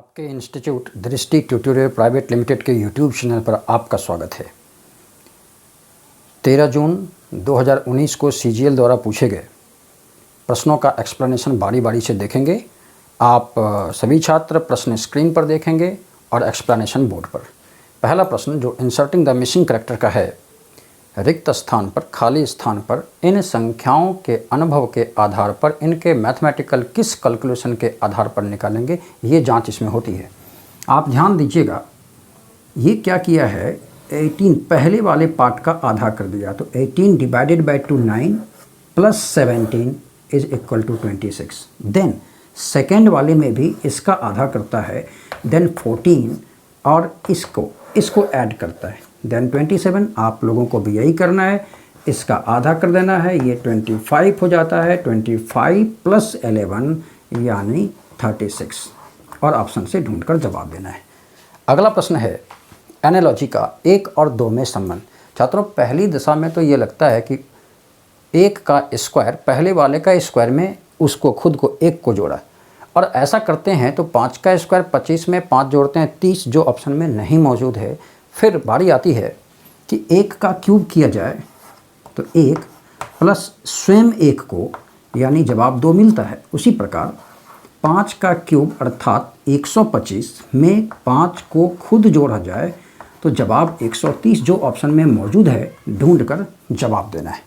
आपके इंस्टीट्यूट दृष्टि tutorial private limited के यूट्यूब चैनल पर आपका स्वागत है। 13 जून 2019 को सीजीएल द्वारा पूछे गए प्रश्नों का एक्सप्लेनेशन बारी बारी से देखेंगे। आप सभी छात्र प्रश्न स्क्रीन पर देखेंगे और एक्सप्लेनेशन बोर्ड पर। पहला प्रश्न जो इंसर्टिंग द मिसिंग कैरेक्टर का है, रिक्त स्थान पर खाली स्थान पर इन संख्याओं के अनुभव के आधार पर इनके मैथमेटिकल किस कैलकुलेशन के आधार पर निकालेंगे, ये जांच इसमें होती है। आप ध्यान दीजिएगा, ये क्या किया है, 18 पहले वाले पार्ट का आधा कर दिया, तो 18 divided by 2 9 plus 17 is equal to 26। Then second वाले में भी इसका आधा करता है, देन 14 और इसको ऐड करता है, देन 27। आप लोगों को भी यही करना है, इसका आधा कर देना है, ये 25 हो जाता है, 25 प्लस 11 यानी 36 और ऑप्शन से ढूंढकर जवाब देना है। अगला प्रश्न है एनालॉजी का 1 और 2 में संबंध। छात्रों, पहली दशा में तो ये लगता है कि 1 का स्क्वायर पहले वाले का स्क्वायर में उसको खुद को 1 को जोड़ा, और ऐसा करते हैं तो 5 का स्क्वायर 25 में 5 जोड़ते हैं 30, जो ऑप्शन में नहीं मौजूद है। फिर बारी आती है कि 1 का क्यूब किया जाए, तो 1 प्लस स्वयं 1 को, यानी जवाब 2 मिलता है। उसी प्रकार 5 का क्यूब अर्थात 125 में 5 को खुद जोड़ा जाए तो जवाब 130, जो ऑप्शन में मौजूद है, ढूंढकर जवाब देना है।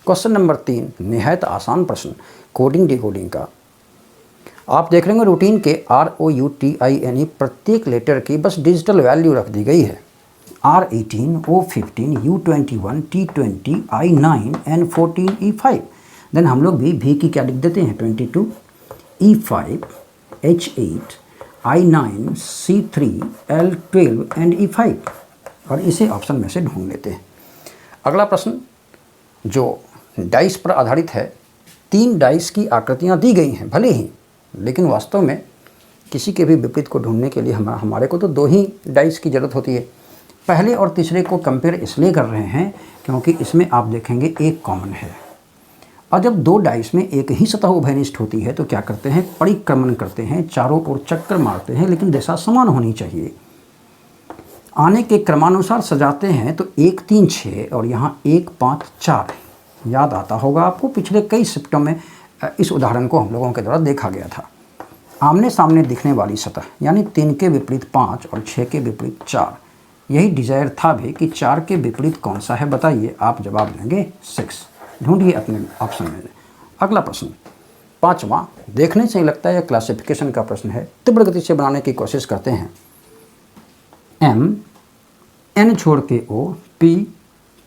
क्वेश्चन नंबर 3 निहायत आसान प्रश्न, कोडिंग डिकोडिंग का। आप देख रहे होंगे रूटीन के ROUTINE प्रत्येक लेटर की बस डिजिटल वैल्यू रख दी गई है। R18, O15, U21, T20, I9, N14, E5। Then हम लोग भी V की क्या लिख देते हैं, 22, E5, H8, I9, C3, L12 and E5, और इसे ऑप्शन में से ढूंढ लेते हैं। अगला प्रश्न जो डाइस पर आधारित है, 3 डाइस की आकृतियाँ दी गई हैं भले ही, लेकिन वास्तव में किसी के भी विपरीत को ढूंढने के लिए हमारे को तो 2 ही डाइस की ज़रूरत होती है। पहले और तीसरे को कंपेयर इसलिए कर रहे हैं क्योंकि इसमें आप देखेंगे एक कॉमन है, और जब 2 डाइस में एक ही सतह उभयनिष्ठ होती है तो क्या करते हैं, परिक्रमण करते हैं, चारों ओर चक्कर मारते हैं, लेकिन दिशा समान होनी चाहिए। आने के क्रमानुसार सजाते हैं तो 1 3 6 और यहाँ 1 5 4। याद आता होगा आपको, पिछले कई शिफ्टों में इस उदाहरण को हम लोगों के द्वारा देखा गया था। आमने सामने दिखने वाली सतह, यानी 3 के विपरीत 5 और 6 के विपरीत 4। यही डिजायर था भी कि 4 के विपरीत कौन सा है, बताइए। आप जवाब देंगे 6। ढूंढिए अपने ऑप्शन में। अगला प्रश्न 5वां, देखने से ही लगता है यह क्लासिफिकेशन का प्रश्न है। तीव्र गति से बनाने की कोशिश करते हैं। M, N छोड़ के O, P,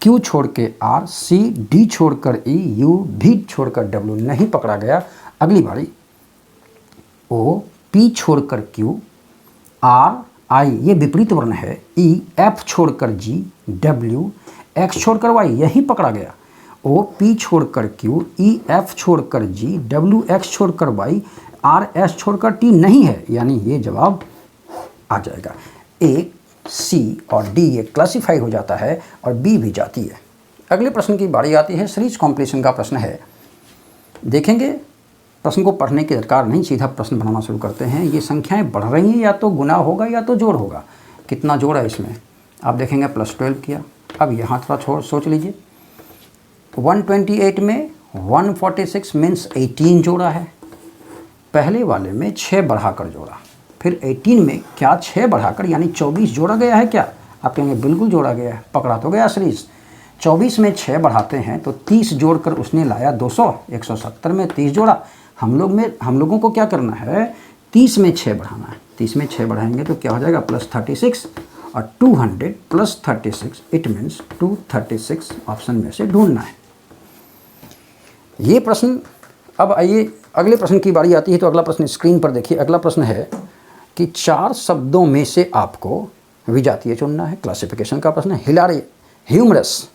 Q छोड़ के R, C, D छोड़कर E, U, V छोड़कर W नहीं पकड़ा गया। अगली बारी O, P छोड़कर Q, R, I ये विपरीत वर्ण है, E, F छोड़कर G, W, X छोड़कर Y यही पकड़ा गया। O, P छोड़कर Q, E, F छोड़कर G, W, X छोड़कर Y, R, S छोड़कर T नहीं है, यानी ये जवाब आ जाएगा। A, C और D ये क्लासीफाई हो जाता है और B भी जाती है। अगले प्रश्न की बारी आती है, सीरीज कॉम्प्लीशन का प्रश्न है। देखेंगे प्रश्न को पढ़ने की दरकार नहीं, सीधा प्रश्न बनाना शुरू करते हैं। ये संख्याएं बढ़ रही हैं, या तो गुना होगा या तो जोड़ होगा। कितना जोड़ है इसमें, आप देखेंगे +12 किया। अब यहाँ थोड़ा सोच लीजिए, 128 में 146 मीन्स 18 जोड़ा है। पहले वाले में 6 बढ़ाकर जोड़ा, फिर 18 में क्या 6 बढ़ाकर यानी 24 जोड़ा गया है क्या? आप कहेंगे बिल्कुल जोड़ा गया है, पकड़ा तो गया सीरीज। 24 में 6 बढ़ाते हैं तो 30 जोड़कर उसने लाया 200, 170 में 30 जोड़ा। हम लोगों को क्या करना है, 30 में 6 बढ़ाना है। 30 में 6 बढ़ाएंगे तो क्या हो जाएगा, +36, और 200 + 36 इट मीन्स 236 ऑप्शन में से ढूंढना है। ये प्रश्न, अब आइए अगले प्रश्न की बारी आती है। तो अगला प्रश्न स्क्रीन पर देखिए। अगला प्रश्न है कि 4 शब्दों में से आपको विजातीय चुनना है। क्लासिफिकेशन का प्रश्न है। Humorous,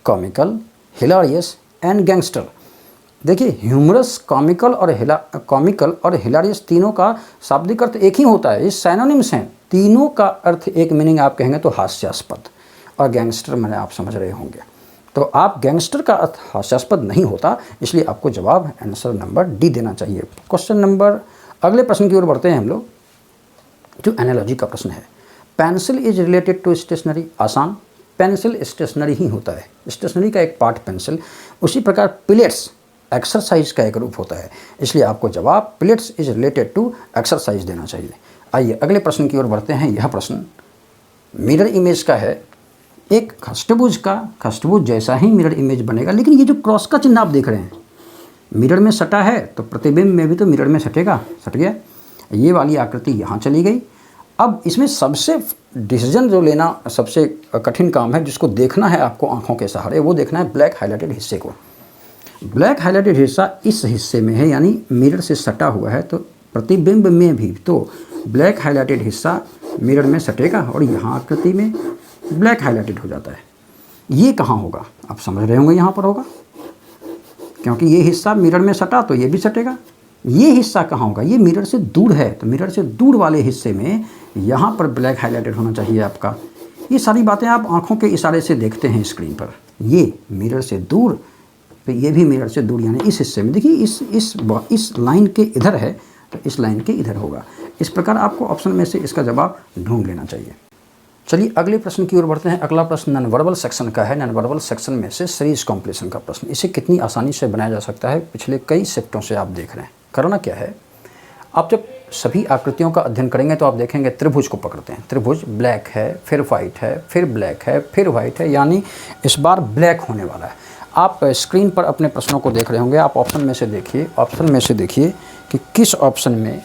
comical, hilarious and gangster. देखिए ह्यूमरस, कॉमिकल और हिलारियस तीनों का शाब्दिक अर्थ एक ही होता है, ये साइनोनिम्स हैं। तीनों का अर्थ एक मीनिंग आप कहेंगे तो हास्यास्पद, और गैंगस्टर मैंने आप समझ रहे होंगे। तो आप गैंगस्टर का अर्थ हास्यास्पद नहीं होता, इसलिए आपको जवाब आंसर नंबर D देना चाहिए। क्वेश्चन नंबर, अगले प्रश्न की ओर बढ़ते हैं हम लोग। जो एनालॉजी का प्रश्न है, pencil is related to stationery, आसान, पेंसिल स्टेशनरी ही होता है, स्टेशनरी का एक पार्ट पेंसिल। उसी प्रकार पिलेट्स एक्सरसाइज का एक रूप होता है, इसलिए आपको जवाब Pilates is related to exercise देना चाहिए। आइए अगले प्रश्न की ओर बढ़ते हैं। यह प्रश्न मिरर इमेज का है। एक खष्टभुज जैसा ही मिरर इमेज बनेगा, लेकिन ये जो क्रॉस का चिन्ह आप देख रहे हैं मिरर में सटा है, तो प्रतिबिंब में भी तो मिरर में सटेगा, सट गया। ये वाली आकृति यहाँ चली गई। अब इसमें सबसे डिसीजन जो लेना सबसे कठिन काम है, जिसको देखना है आपको आंखों के सहारे, वो देखना है ब्लैक हाईलाइटेड हिस्से को। ब्लैक हाईलाइटेड हिस्सा इस हिस्से में है, यानी मिरर से सटा हुआ है, तो प्रतिबिंब में भी तो ब्लैक हाईलाइटेड हिस्सा मिरर में सटेगा और यहाँ आकृति में ब्लैक हाईलाइटेड हो जाता है। ये कहाँ होगा, आप समझ रहे होंगे, यहाँ पर होगा, क्योंकि ये हिस्सा मिरर में सटा तो ये भी सटेगा। ये हिस्सा कहाँ होगा, ये मिरर से दूर है, तो मिरर से दूर वाले हिस्से में यहाँ पर ब्लैक हाईलाइटेड होना चाहिए आपका। ये सारी बातें आप आंखों के इशारे से देखते हैं स्क्रीन पर। ये मिरर से दूर, तो ये भी मिरर से दूर, यानी इस हिस्से में देखिए इस लाइन के इधर है, तो इस लाइन के इधर होगा। इस प्रकार आपको ऑप्शन में से इसका जवाब ढूंढ लेना चाहिए। चलिए अगले प्रश्न की ओर बढ़ते हैं। अगला प्रश्न नॉन वर्बल सेक्शन का है। नॉन वर्बल सेक्शन में से सीरीज कॉम्प्लीशन का प्रश्न। इसे कितनी आसानी से बनाया जा सकता है, पिछले कई शिफ्टों से आप देख रहे हैं। करना क्या है, आप जब सभी आकृतियों का अध्ययन करेंगे तो आप देखेंगे त्रिभुज को पकड़ते हैं। त्रिभुज ब्लैक है, फिर वाइट है, फिर ब्लैक है, फिर वाइट है, यानी इस बार ब्लैक होने वाला है। आप स्क्रीन पर अपने प्रश्नों को देख रहे होंगे। आप ऑप्शन में से देखिए कि किस ऑप्शन में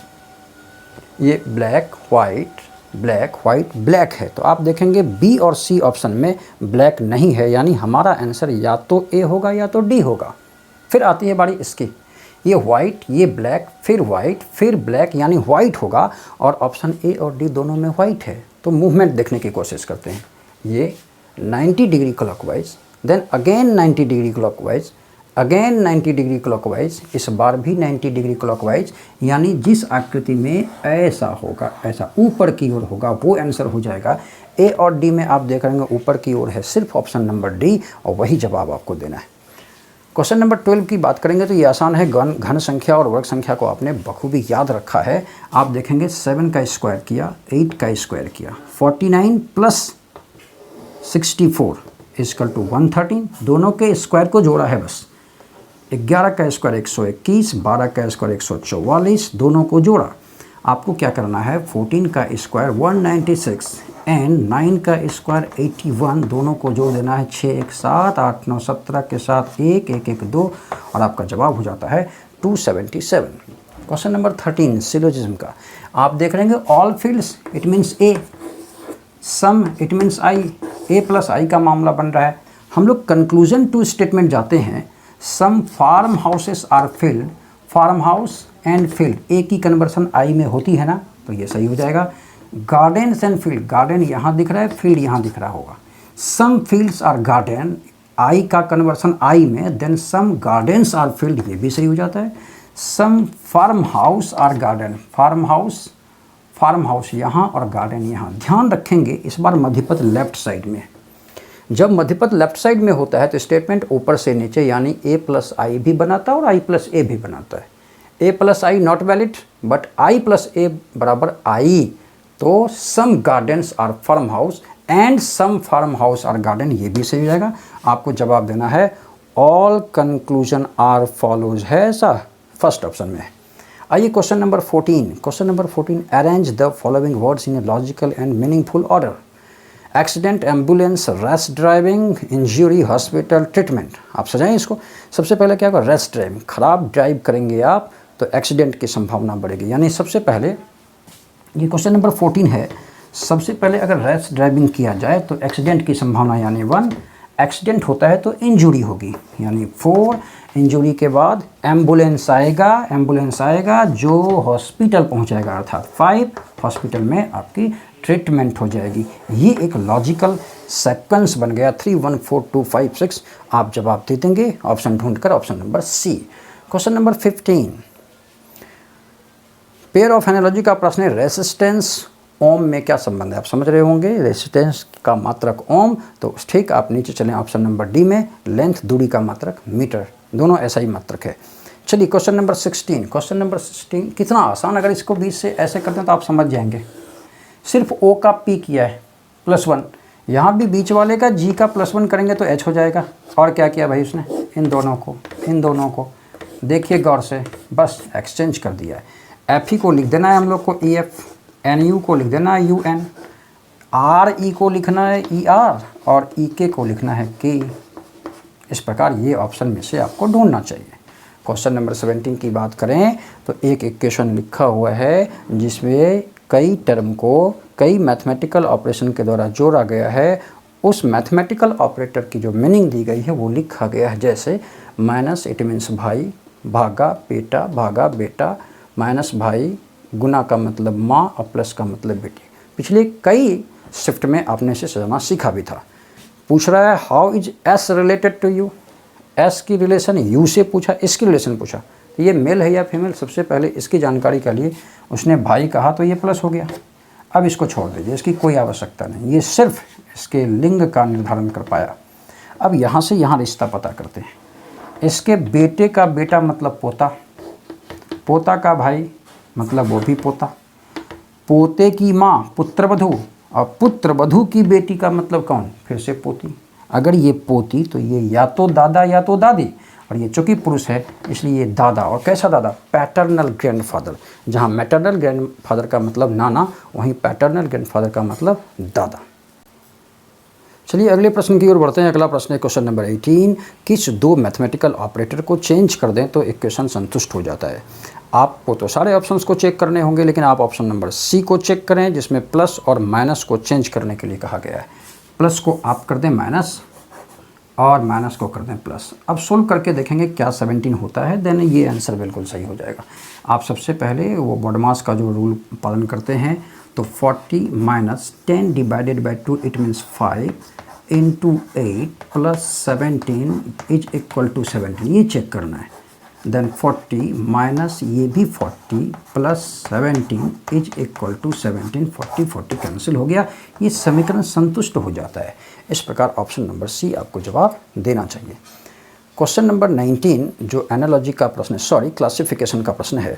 ये ब्लैक वाइट ब्लैक है। तो आप देखेंगे बी और सी ऑप्शन में ब्लैक नहीं है, यानी हमारा आंसर या तो ए होगा या तो डी होगा। फिर आती है बारी इसकी, ये वाइट, ये ब्लैक, फिर वाइट, फिर ब्लैक, यानी वाइट होगा, और ऑप्शन ए और डी दोनों में वाइट है। तो मूवमेंट देखने की कोशिश करते हैं। ये 90 degree clockwise, then again 90 degree clockwise, again 90 degree clockwise, इस बार भी 90 डिग्री क्लॉकवाइज, यानी जिस आकृति में ऐसा होगा, ऐसा ऊपर की ओर होगा, वो आंसर हो जाएगा। ए और डी में आप देख रहे हैं ऊपर की ओर है सिर्फ ऑप्शन नंबर डी, और वही जवाब आपको देना है। क्वेश्चन नंबर 12 की बात करेंगे तो ये आसान है। घन संख्या और वर्ग संख्या को आपने बखूबी याद रखा है। आप देखेंगे 7 का स्क्वायर किया, 8 का स्क्वायर किया, 49 प्लस 64 इक्वल टू 113, दोनों के स्क्वायर को जोड़ा है बस। 11 का स्क्वायर 121, 12 का स्क्वायर 144, दोनों को जोड़ा। आपको क्या करना है, 14 का स्क्वायर 196 एंड 9 का स्क्वायर 81, दोनों को जोड़ देना है। 6 1 7 8 9 17 के साथ 1 1 1 2, और आपका जवाब हो जाता है 277। क्वेश्चन नंबर 13 सिलोजिज्म का। आप देख रहे हैं all fields it means A, some it means I, A plus I का मामला बन रहा है। हम लोग कंक्लूजन टू स्टेटमेंट जाते हैं। Some farm houses are field, farm house and field, A की कन्वर्सन आई में होती है ना, तो ये सही हो जाएगा। गार्डन्स एंड फील्ड, गार्डन यहाँ दिख रहा है, फील्ड यहाँ दिख रहा होगा। Some fields are garden, I का कन्वर्सन आई में, then some gardens are field, ये भी सही हो जाता है। Some farm house are garden, farm house यहाँ और गार्डन यहाँ। ध्यान रखेंगे इस बार मध्यपद लेफ्ट साइड में। जब मध्यपद लेफ्ट साइड में होता है तो स्टेटमेंट ऊपर से नीचे, यानी ए प्लस आई भी बनाता है और आई प्लस ए भी बनाता है। A plus I not valid, but I plus A बराबर आई, तो some gardens are farm house and some farm house are garden, ये भी सही हो जाएगा। आपको जवाब देना है ऑल कंक्लूजन आर फॉलोज है ऐसा फर्स्ट ऑप्शन में। आइए question number 14, arrange the following words in a logical and meaningful order. Accident, ambulance, rest driving, injury, hospital, treatment. आप सजाएं इसको। सबसे पहले क्या होगा, रेस्ट ड्राइविंग, खराब ड्राइव करेंगे आप तो एक्सीडेंट की संभावना बढ़ेगी। यानी सबसे पहले ये क्वेश्चन नंबर 14 है, सबसे पहले अगर रेस्ट ड्राइविंग किया जाए तो एक्सीडेंट की संभावना यानी 1, एक्सीडेंट होता है तो इंजरी होगी यानी 4, इंजरी के बाद एम्बुलेंस आएगा जो हॉस्पिटल पहुंचाएगा अर्थात 5, हॉस्पिटल में आपकी ट्रीटमेंट हो जाएगी। ये एक लॉजिकल सेक्वेंस बन गया 3 1 4 2 5 6। आप जवाब दे देंगे ऑप्शन ढूंढकर, option number C. Question number 15, pair of analogy का प्रश्न है, रेसिस्टेंस ओम में क्या संबंध है। आप समझ रहे होंगे रेसिस्टेंस का मात्रक ओम, तो ठीक आप नीचे चलें ऑप्शन नंबर डी में, लेंथ दूरी का मात्रक मीटर, दोनों ऐसा ही मात्रक है। चलिए क्वेश्चन नंबर 16 कितना आसान, अगर इसको बीच से ऐसे करते हैं तो आप समझ जाएंगे। सिर्फ ओ का पी किया है +1, यहाँ भी बीच वाले का जी का +1 करेंगे तो एच हो जाएगा। और क्या किया भाई उसने, इन दोनों को देखिए गौर से, बस एक्सचेंज कर दिया है। एफ ई को लिख देना है हम लोग को ई एफ, एन यू को लिख देना है यू एन, आर ई को लिखना है ई आर, और ई के को लिखना है के। इस प्रकार ये ऑप्शन में से आपको ढूंढना चाहिए। क्वेश्चन नंबर 17 की बात करें तो एक इक्वेशन लिखा हुआ है जिसमें कई टर्म को कई मैथमेटिकल ऑपरेशन के द्वारा जोड़ा गया है। उस मैथमेटिकल ऑपरेटर की जो मीनिंग दी गई है वो लिखा गया है, जैसे माइनस इट मीन्स भाई, भागा बेटा, माइनस भाई, गुना का मतलब माँ और प्लस का मतलब बेटी। पिछले कई शिफ्ट में आपने इसे समझना सीखा भी था। पूछ रहा है how is S related to U, S की रिलेशन यू से पूछा, इसकी रिलेशन पूछा, तो ये मेल है या फीमेल। सबसे पहले इसकी जानकारी के लिए उसने भाई कहा तो ये प्लस हो गया। अब इसको छोड़ दीजिए, इसकी कोई आवश्यकता नहीं, ये सिर्फ इसके लिंग का निर्धारण कर पाया। अब यहाँ से यहाँ रिश्ता पता करते हैं। इसके बेटे का बेटा मतलब पोता, पोता का भाई मतलब वो भी पोता, पोते की माँ पुत्रवधू, और पुत्रवधू की बेटी का मतलब कौन, फिर से पोती। अगर ये पोती तो ये या तो दादा या तो दादी, और ये चूँकि पुरुष है इसलिए ये दादा। और कैसा दादा, पैटर्नल ग्रैंडफादर। जहाँ मैटरनल ग्रैंडफादर का मतलब नाना, वहीं पैटर्नल ग्रैंडफादर का मतलब दादा। चलिए अगले प्रश्न की ओर बढ़ते हैं। अगला प्रश्न है क्वेश्चन नंबर 18। किस दो मैथमेटिकल ऑपरेटर को चेंज कर दें तो इक्वेशन संतुष्ट हो जाता है। आपको तो सारे ऑप्शंस को चेक करने होंगे, लेकिन आप ऑप्शन नंबर सी को चेक करें जिसमें प्लस और माइनस को चेंज करने के लिए कहा गया है। प्लस को आप कर दें माइनस और माइनस को कर दें प्लस। अब सोल्व करके देखेंगे क्या 17 होता है, देन ये आंसर बिल्कुल सही हो जाएगा। आप सबसे पहले वो बॉडमास का जो रूल पालन करते हैं, तो 40 minus 10 divided by 2 it means 5 into 8 plus 17 is equal to 17, ये चेक करना है। देन 40 माइनस ये भी 40 plus 17 is equal to 17, 40 cancel हो गया। ये समीकरण संतुष्ट हो जाता है। इस प्रकार ऑप्शन नंबर सी आपको जवाब देना चाहिए। क्वेश्चन नंबर 19 जो एनालॉजी का प्रश्न, सॉरी क्लासिफिकेशन का प्रश्न है,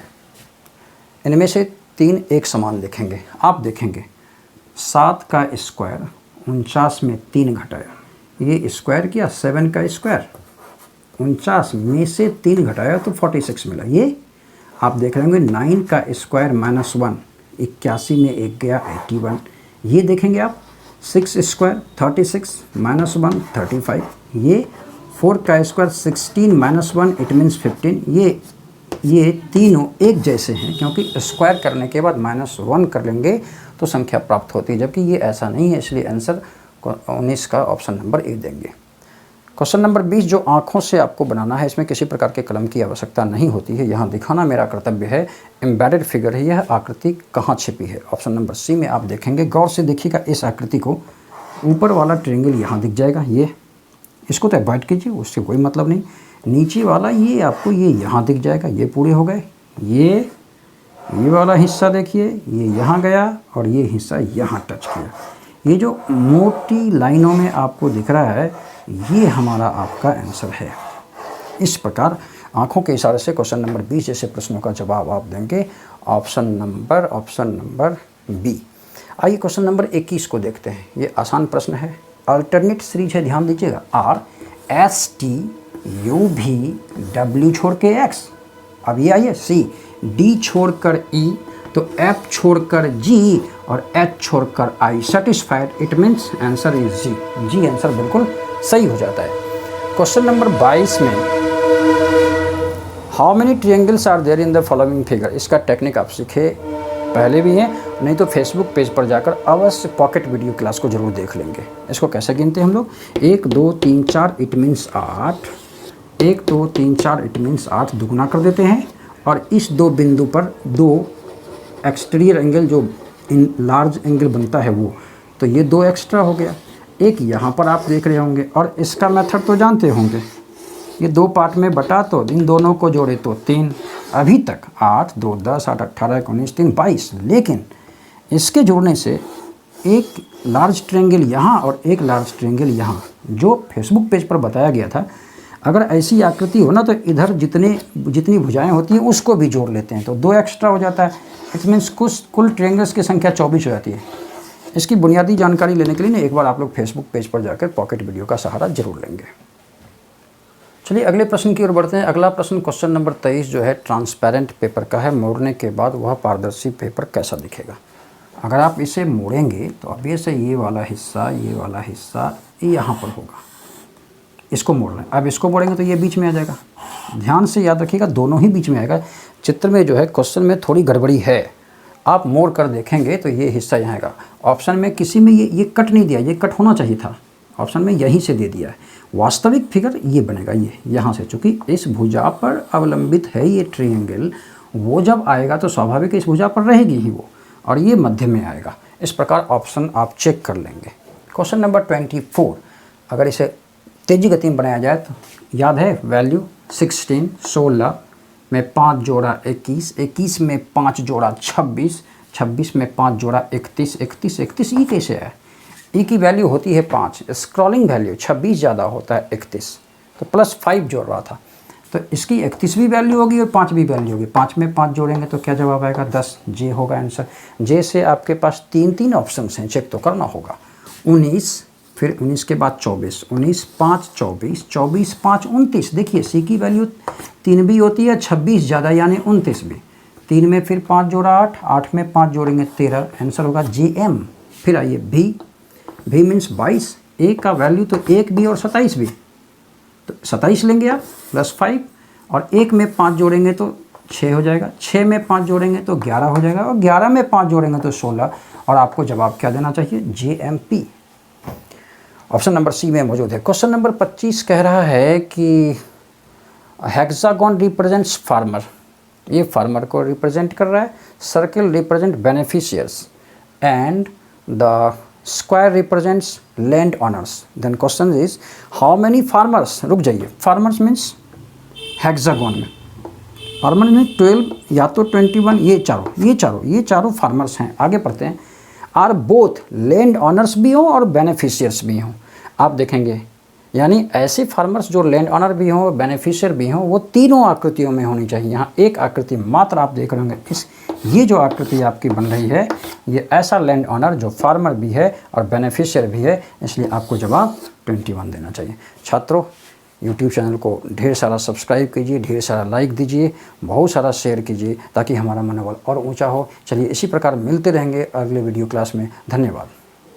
इनमें से 3 एक समान लिखेंगे। आप देखेंगे 7 का स्क्वायर 49 में 3 घटाया, ये स्क्वायर किया 7 का स्क्वायर 49 में से 3 घटाया तो 46 मिला। ये आप देख रहे होंगे 9 का स्क्वायर माइनस 1 81 में 1 गया 81। ये देखेंगे आप 6 स्क्वायर 36 माइनस 1 35। ये 4 का स्क्वायर 16 माइनस 1 इट मीन्स 15। ये तीनों एक जैसे हैं क्योंकि स्क्वायर करने के बाद -1 कर लेंगे तो संख्या प्राप्त होती है, जबकि ये ऐसा नहीं है, इसलिए आंसर 19 का ऑप्शन नंबर ए देंगे। क्वेश्चन नंबर 20 जो आँखों से आपको बनाना है, इसमें किसी प्रकार के कलम की आवश्यकता नहीं होती है, यहाँ दिखाना मेरा कर्तव्य है। एम्बेडेड फिगर है, यह आकृति कहाँ छिपी है। ऑप्शन नंबर सी में आप देखेंगे, गौर से देखिएगा इस आकृति को, ऊपर वाला ट्रायंगल यहाँ दिख जाएगा, ये इसको तो अवॉइड कीजिए, उससे कोई मतलब नहीं। नीचे वाला ये आपको ये यहाँ दिख जाएगा, ये पूरे हो गए। ये वाला हिस्सा देखिए, ये यहाँ गया और ये हिस्सा यहाँ टच किया। ये जो मोटी लाइनों में आपको दिख रहा है, ये हमारा आपका आंसर है। इस प्रकार आँखों के इशारे से क्वेश्चन नंबर 20 जैसे प्रश्नों का जवाब आप देंगे। Option number B. आइए क्वेश्चन नंबर 21 को देखते हैं। ये आसान प्रश्न है, अल्टरनेट सीरीज है, ध्यान दीजिएगा। आर एस टी यू भी डब्ल्यू छोड़ के एक्स। अब ये आइए सी डी छोड़कर ई, तो एफ छोड़कर जी और एच छोड़कर I. Satisfied it means answer is G. G answer बिल्कुल सही हो जाता है। क्वेश्चन नंबर 22 में how many triangles are there in the following figure. इसका टेक्निक आप सीखे पहले भी हैं, नहीं तो फेसबुक पेज पर जाकर अवश्य पॉकेट वीडियो क्लास को जरूर देख लेंगे। इसको कैसे गिनते हैं हम लोग, 1 2 3 4 इट मीन्स 8, 1 2 3 4 इट मीन्स 8 दुगुना कर देते हैं, और इस 2 बिंदु पर 2 एक्सटीरियर एंगल जो इन लार्ज एंगल बनता है वो, तो ये 2 एक्स्ट्रा हो गया। एक यहाँ पर आप देख रहे होंगे, और इसका मेथड तो जानते होंगे, ये 2 पार्ट में बटा तो इन दोनों को जोड़े तो 3। अभी तक 8 2 10 8 18 19 3 22, लेकिन इसके जोड़ने से एक लार्ज ट्रायंगल यहाँ और एक लार्ज ट्रायंगल यहाँ, जो फेसबुक पेज पर बताया गया था, अगर ऐसी आकृति हो ना तो इधर जितनी भुजाएं होती हैं उसको भी जोड़ लेते हैं तो 2 एक्स्ट्रा हो जाता है। इट मीन्स कुल ट्रायंगल्स की संख्या 24 हो जाती है। इसकी बुनियादी जानकारी लेने के लिए ना एक बार आप लोग फेसबुक पेज पर जाकर पॉकेट वीडियो का सहारा जरूर लेंगे। चलिए अगले प्रश्न की ओर बढ़ते हैं। अगला प्रश्न क्वेश्चन नंबर 23 जो है ट्रांसपेरेंट पेपर का है। मोड़ने के बाद वह पारदर्शी पेपर कैसा दिखेगा। अगर आप इसे मोड़ेंगे तो अब ये से ये वाला हिस्सा ये यहाँ पर होगा। इसको मोड़ लें। अब इसको मोड़ेंगे तो ये बीच में आ जाएगा। ध्यान से याद रखिएगा दोनों ही बीच में आएगा। चित्र में जो है क्वेश्चन में थोड़ी गड़बड़ी है। आप मोड़ कर देखेंगे तो ये हिस्सा यहाँ आएगा। ऑप्शन में किसी में ये कट नहीं दिया, ये कट होना चाहिए था। ऑप्शन में यहीं से दे दिया है। वास्तविक फिगर ये बनेगा, ये यहाँ से, चूँकि इस भुजा पर अवलंबित है ये ट्रायंगल, वो जब आएगा तो स्वाभाविक इस भुजा पर रहेगी ही वो, और ये मध्य में आएगा। इस प्रकार ऑप्शन आप चेक कर लेंगे। क्वेश्चन नंबर 24, अगर इसे तेजी गति में बनाया जाए तो याद है वैल्यू 16 में 5 जोड़ा 21 में 5 जोड़ा 26 में 5 जोड़ा 31 ई कैसे है। ई की वैल्यू होती है 5, स्क्रॉलिंग वैल्यू 26 ज़्यादा होता है 31, तो +5 जोड़ रहा था तो इसकी 31वीं वैल्यू होगी और 5वीं वैल्यू होगी। 5 में 5 जोड़ेंगे तो क्या जवाब आएगा 10। जे होगा आंसर। जे से आपके पास 3 ऑप्शन हैं, चेक तो करना होगा। 19, फिर 19 के बाद 24, 19 5 24, 24 5 29। देखिए सी की वैल्यू 3 भी होती है, 26 ज़्यादा यानी 29 भी। 3 में फिर 5 जोड़ा 8, 8 में 5 जोड़ेंगे 13, आंसर होगा JM। फिर आइए भी मीन्स 22, ए का वैल्यू तो 1 भी और 27 भी, तो 27 लेंगे आप +5, और 1 में 5 जोड़ेंगे तो 6 हो जाएगा, 6 में 5 जोड़ेंगे तो 11 हो जाएगा, और 11 में 5 जोड़ेंगे तो 16, और आपको जवाब क्या देना चाहिए JMP। ऑप्शन नंबर सी में मौजूद है। क्वेश्चन नंबर 25 कह रहा है कि हेक्सागोन रिप्रेजेंट्स फार्मर, ये फार्मर को रिप्रेजेंट कर रहा है। Circle represent beneficiaries and the square represents land owners. Then question is how many farmers, रुक जाइए, फार्मर्स मीन्स हेक्सागोन में फार्मर में 12 या तो 21, ये चारों फार्मर्स हैं। आगे पढ़ते हैं। आर बोथ लैंड ऑनर्स भी हों और बेनिफिशियर्स भी हों। आप देखेंगे यानी ऐसे फार्मर्स जो लैंड ऑनर भी हों बेनिफिशियर भी हों, वो तीनों आकृतियों में होनी चाहिए। यहाँ एक आकृति मात्र आप देख रहे होंगे, ये जो आकृति आपकी बन रही है ये ऐसा लैंड ऑनर जो फार्मर भी है और बेनिफिशियर भी है, इसलिए आपको जवाब 21 देना चाहिए। छात्रों YouTube चैनल को ढेर सारा सब्सक्राइब कीजिए, ढेर सारा लाइक दीजिए, बहुत सारा शेयर कीजिए ताकि हमारा मनोबल और ऊंचा हो। चलिए इसी प्रकार मिलते रहेंगे अगले वीडियो क्लास में। धन्यवाद।